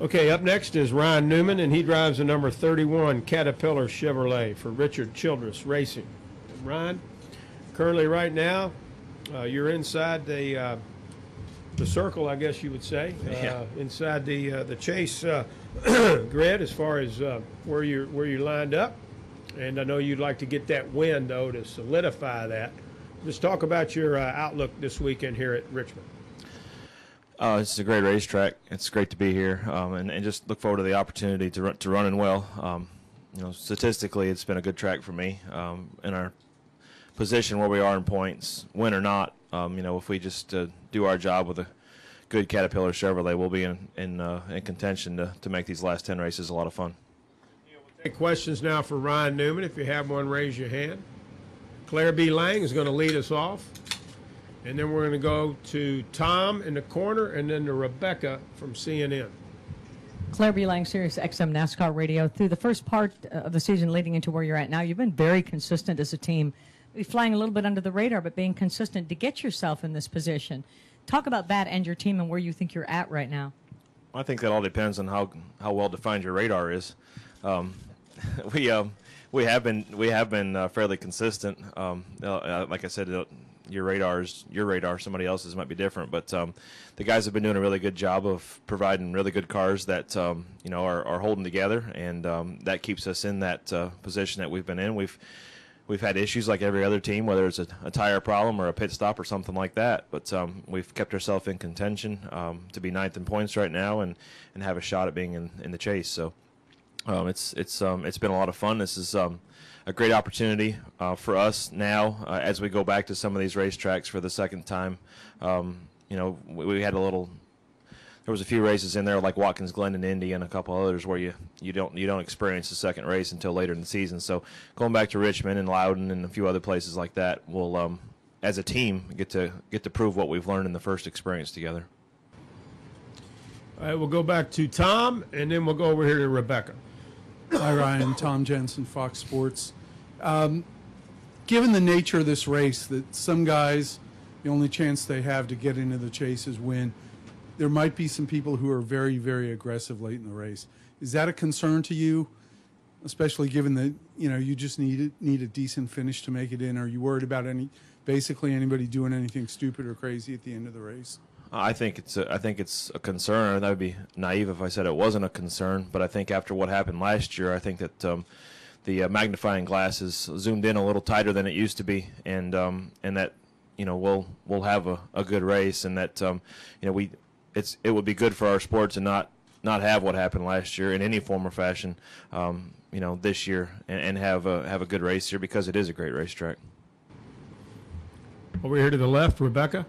Okay, up next is Ryan Newman, and he drives the number 31 Caterpillar Chevrolet for Richard Childress Racing. And Ryan, currently right now, you're inside the circle, I guess you would say, inside the chase grid as far as where you're lined up. And I know you'd like to get that win, though, to solidify that. Just talk about your outlook this weekend here at Richmond. It's a great racetrack. It's great to be here, and just look forward to the opportunity to running well. Statistically, it's been a good track for me. In our position where we are in points, win or not, if we just do our job with a good Caterpillar Chevrolet, we'll be in contention to make these last 10 races a lot of fun. We'll take questions now for Ryan Newman. If you have one, raise your hand. Claire B. Lang is going to lead us off. And then we're going to go to Tom in the corner and then to Rebecca from CNN. Claire B. Lang, Sirius XM NASCAR Radio. Through the first part of the season leading into where you're at now, you've been very consistent as a team. Maybe flying a little bit under the radar, but being consistent to get yourself in this position. Talk about that and your team and where you think you're at right now. I think that all depends on how well defined your radar is. We have been fairly consistent. Like I said, your radar. Somebody else's might be different, but the guys have been doing a really good job of providing really good cars that are holding together, and that keeps us in that position that we've been in. We've had issues like every other team, whether it's a tire problem or a pit stop or something like that. But we've kept ourselves in contention to be 9th in points right now and have a shot at being in the chase. So it's been a lot of fun. This is a great opportunity for us now as we go back to some of these racetracks for the second time. We had there was a few races in there like Watkins Glen and Indy and a couple others where you don't experience the second race until later in the season. So going back to Richmond and Loudon and a few other places like that, we'll as a team get to prove what we've learned in the first experience together. All right, we'll go back to Tom and then we'll go over here to Rebecca. Hi, Ryan. Tom Jensen, Fox Sports. Given the nature of this race, that some guys, the only chance they have to get into the chase is win, there might be some people who are very, very aggressive late in the race. Is that a concern to you, especially given that you just need a decent finish to make it in? Are you worried about basically anybody doing anything stupid or crazy at the end of the race? I think it's a concern. That would be naive if I said it wasn't a concern. But I think after what happened last year, I think that the magnifying glass is zoomed in a little tighter than it used to be, and that we'll have a good race, and that it would be good for our sport to not have what happened last year in any form or fashion, this year, and have a good race here because it is a great racetrack. Over here to the left, Rebecca.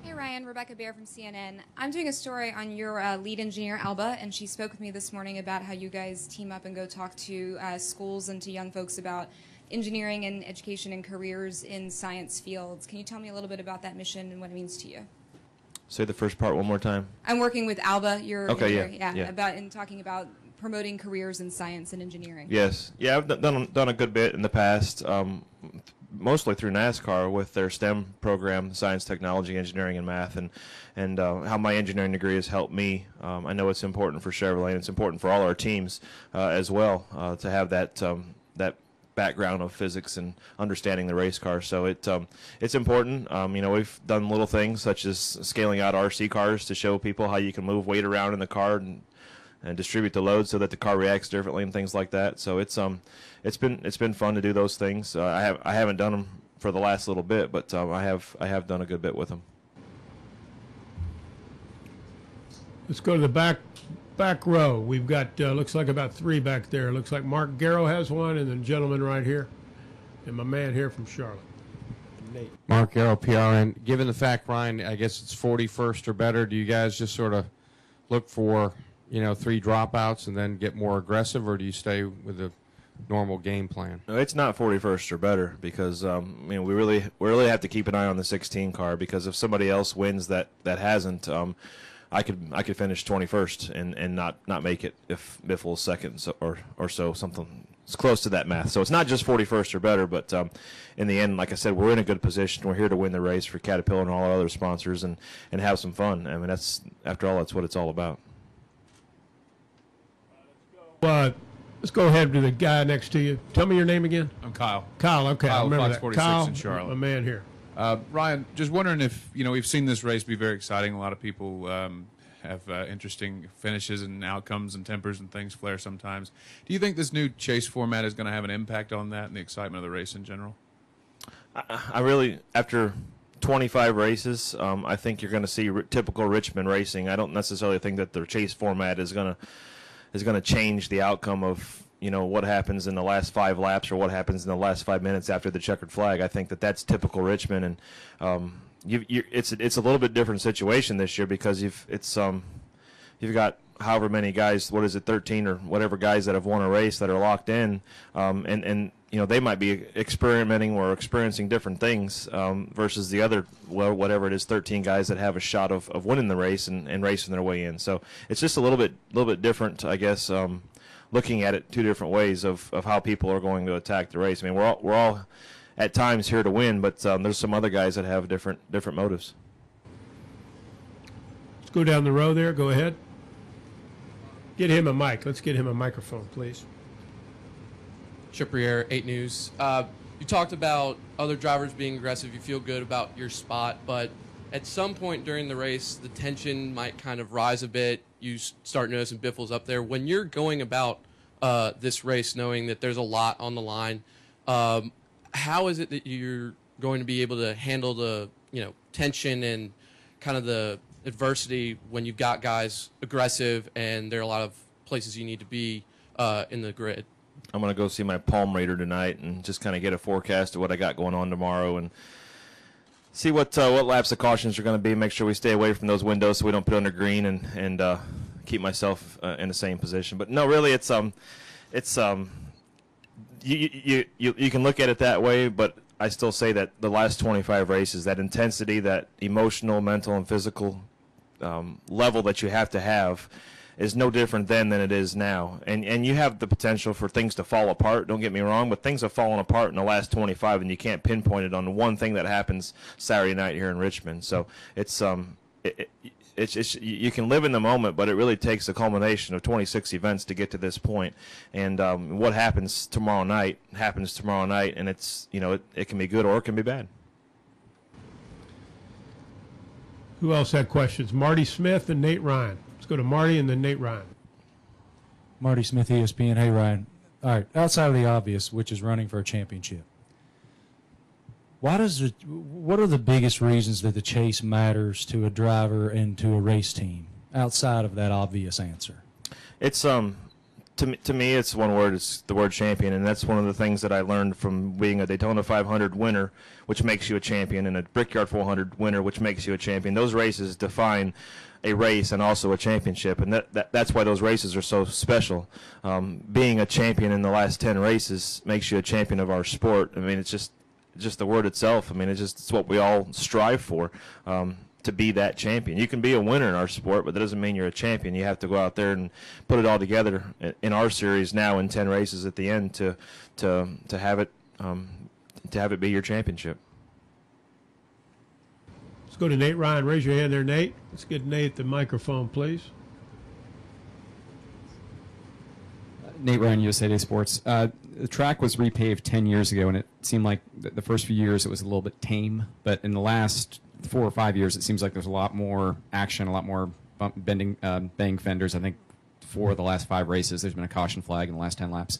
Hey Ryan, Rebecca Baer from CNN. I'm doing a story on your lead engineer, Alba, and she spoke with me this morning about how you guys team up and go talk to schools and to young folks about engineering and education and careers in science fields. Can you tell me a little bit about that mission and what it means to you? Say the first part one more time. I'm working with Alba, yeah. talking about promoting careers in science and engineering. Yes, yeah, I've done a good bit in the past. Mostly through NASCAR with their STEM program, science, technology, engineering, and math, and how my engineering degree has helped me. I know it's important for Chevrolet, and it's important for all our teams as well to have that background of physics and understanding the race car. So it's important. We've done little things such as scaling out RC cars to show people how you can move weight around in the car and distribute the load so that the car reacts differently and things like that. So it's been fun to do those things. I haven't done them for the last little bit, but I have done a good bit with them. Let's go to the back row. We've got looks like about 3 back there. Looks like Mark Garrow has one, and then gentleman right here, and my man here from Charlotte, Nate. Mark Garrow, PRN. Given the fact, Ryan, I guess it's 41st or better, do you guys just sort of look for 3 dropouts and then get more aggressive, or do you stay with the normal game plan? No, it's not 41st or better because we really have to keep an eye on the 16 car, because if somebody else wins that hasn't, I could finish 21st and not make it if Biffle's second or so, something. It's close to that math. So it's not just 41st or better, but in the end, like I said, we're in a good position. We're here to win the race for Caterpillar and all our other sponsors and have some fun. I mean, after all, that's what it's all about. Let's go ahead to the guy next to you. Tell me your name again. I'm Kyle. Kyle, okay. I Kyle, remember Fox that. 46 Kyle, in Charlotte. a man here. Ryan, just wondering if, we've seen this race be very exciting. A lot of people have interesting finishes and outcomes and tempers and things flare sometimes. Do you think this new chase format is going to have an impact on that and the excitement of the race in general? I really, after 25 races, I think you're going to see typical Richmond racing. I don't necessarily think that the chase format is going to change the outcome of what happens in the last 5 laps or what happens in the last 5 minutes after the checkered flag. I think that that's typical Richmond, and it's a little bit different situation this year because you've got however many guys, 13 or whatever guys that have won a race that are locked in, and they might be experimenting or experiencing different things versus the other, whatever it is, 13 guys that have a shot of winning the race and racing their way in. So it's just a little bit different, I guess, looking at it 2 different ways of how people are going to attack the race. I mean, we're all at times here to win, but there's some other guys that have different motives. Let's go down the row there. Go ahead. Get him a mic. Let's get him a microphone, please. Chiprier, 8 News. You talked about other drivers being aggressive. You feel good about your spot, but at some point during the race, the tension might kind of rise a bit. You start noticing Biffle's up there. When you're going about this race knowing that there's a lot on the line, how is it that you're going to be able to handle the tension and kind of the adversity when you've got guys aggressive and there are a lot of places you need to be in the grid? I'm going to go see my palm reader tonight and just kind of get a forecast of what I got going on tomorrow and see what laps of cautions are going to be. Make sure we stay away from those windows so we don't put under green and keep myself in the same position. But no, really, it's you can look at it that way, but I still say that the last 25 races, that intensity, that emotional, mental, and physical level that you have to have is no different then than it is now. And you have the potential for things to fall apart, don't get me wrong, but things have fallen apart in the last 25, and you can't pinpoint it on one thing that happens Saturday night here in Richmond. So it's you can live in the moment, but it really takes a culmination of 26 events to get to this point. And what happens tomorrow night, and it's it can be good or it can be bad. Who else had questions? Marty Smith and Nate Ryan. Let's go to Marty and then Nate Ryan. Marty Smith, ESPN. Hey, Ryan. All right, outside of the obvious, which is running for a championship, what are the biggest reasons that the chase matters to a driver and to a race team outside of that obvious answer? It's to me, it's one word. It's the word champion, and that's one of the things that I learned from being a Daytona 500 winner, which makes you a champion, and a Brickyard 400 winner, which makes you a champion. Those races define a race and also a championship, and that's why those races are so special. Being a champion in the last 10 races makes you a champion of our sport. I mean, it's just the word itself. I mean, it's what we all strive for, to be that champion. You can be a winner in our sport, but that doesn't mean you're a champion. You have to go out there and put it all together in our series now in 10 races at the end to have it be your championship. Let's go to Nate Ryan. Raise your hand there, Nate. Let's get Nate the microphone, please. Nate Ryan, USA Today Sports. The track was repaved 10 years ago, and it seemed like the first few years it was a little bit tame. But in the last 4 or 5 years, it seems like there's a lot more action, a lot more bang fenders. I think 4 of the last 5 races, there's been a caution flag in the last 10 laps.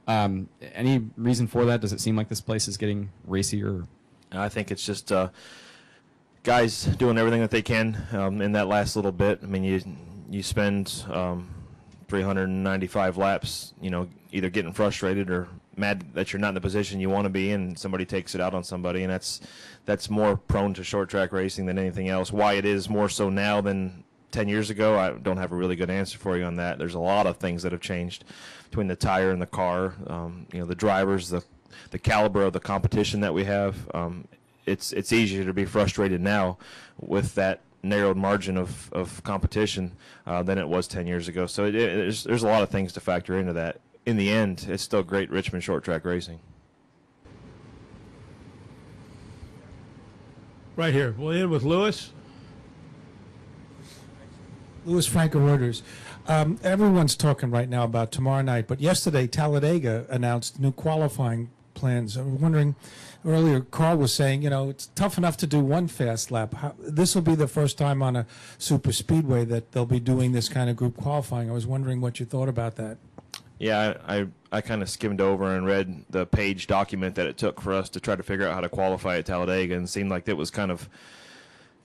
Any reason for that? Does it seem like this place is getting racier? I think it's just guys doing everything that they can in that last little bit. I mean, you spend 395 laps, either getting frustrated or mad that you're not in the position you want to be in, and somebody takes it out on somebody, and that's more prone to short track racing than anything else. Why it is more so now than 10 years ago, I don't have a really good answer for you on that. There's a lot of things that have changed between the tire and the car, the drivers, the caliber of the competition that we have. It's easier to be frustrated now with that narrowed margin of competition than it was 10 years ago. So there's a lot of things to factor into that. In the end, it's still great Richmond short track racing. Right here. We'll end with Lewis. Louis Franco Reuters. Everyone's talking right now about tomorrow night, but yesterday Talladega announced new qualifying plans. I'm wondering, earlier Carl was saying, you know, it's tough enough to do one fast lap. This will be the first time on a super speedway that they'll be doing this kind of group qualifying. I was wondering what you thought about that. Yeah, I kind of skimmed over and read the page document that it took for us to try to figure out how to qualify at Talladega, and it seemed like it was kind of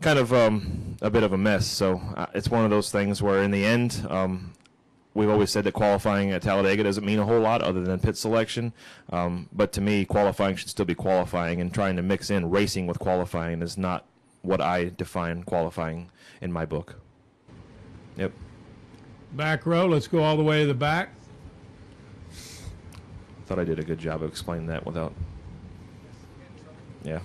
a bit of a mess. So it's one of those things where in the end, we've always said that qualifying at Talladega doesn't mean a whole lot other than pit selection. But to me, qualifying should still be qualifying, and trying to mix in racing with qualifying is not what I define qualifying in my book. Yep. Back row, let's go all the way to the back. Thought I did a good job of explaining that without. Yeah.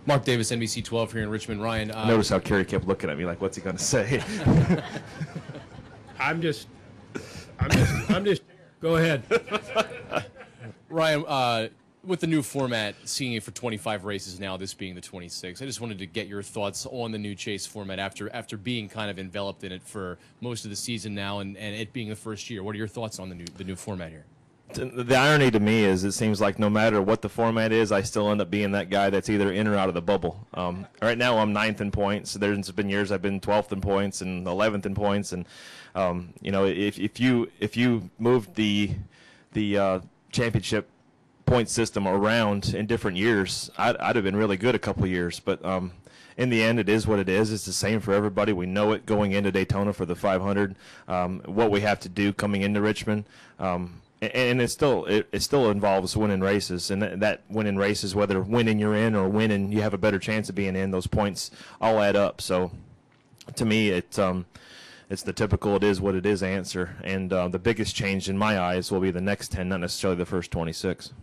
Mark Davis, NBC 12 here in Richmond. Ryan, Notice how Kerry kept looking at me like, what's he going to say? I'm just. Go ahead. Ryan, with the new format, seeing it for 25 races now, this being the 26, I just wanted to get your thoughts on the new chase format after being kind of enveloped in it for most of the season now, and it being the first year. What are your thoughts on the new format here? The irony to me is it seems like no matter what the format is, I still end up being that guy that's either in or out of the bubble. Right now I'm 9th in points. There's been years I've been 12th in points and 11th in points. And, you know, if you moved the championship point system around in different years, I'd have been really good a couple of years. But in the end, it is what it is. It's the same for everybody. We know it going into Daytona for the 500, what we have to do coming into Richmond. And it still involves winning races, and that winning races, whether winning you're in or winning you have a better chance of being in, those points all add up. So to me, it's the typical "it is what it is" answer, and the biggest change in my eyes will be the next 10, not necessarily the first 26.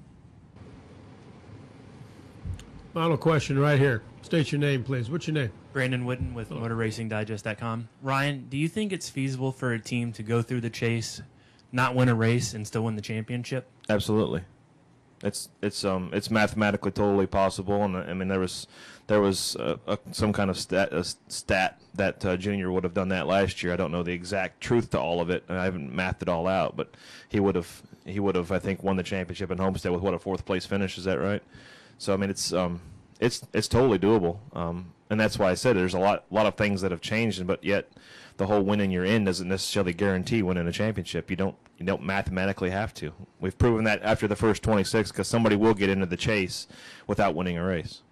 Final question right here. State your name, please. What's your name? Brandon Witten with MotorRacingDigest.com. Ryan, do you think it's feasible for a team to go through the chase, not win a race, and still win the championship? Absolutely. It's mathematically totally possible, and I mean there was some kind of stat that Junior would have done that last year. I don't know the exact truth to all of it, and I haven't mathed it all out, but he would have I think won the championship in Homestead with what, a 4th place finish, is that right? So I mean it's totally doable, and that's why I said there's a lot of things that have changed, but yet the whole winning you're in doesn't necessarily guarantee winning a championship. You don't mathematically have to. We've proven that after the first 26, because somebody will get into the chase without winning a race.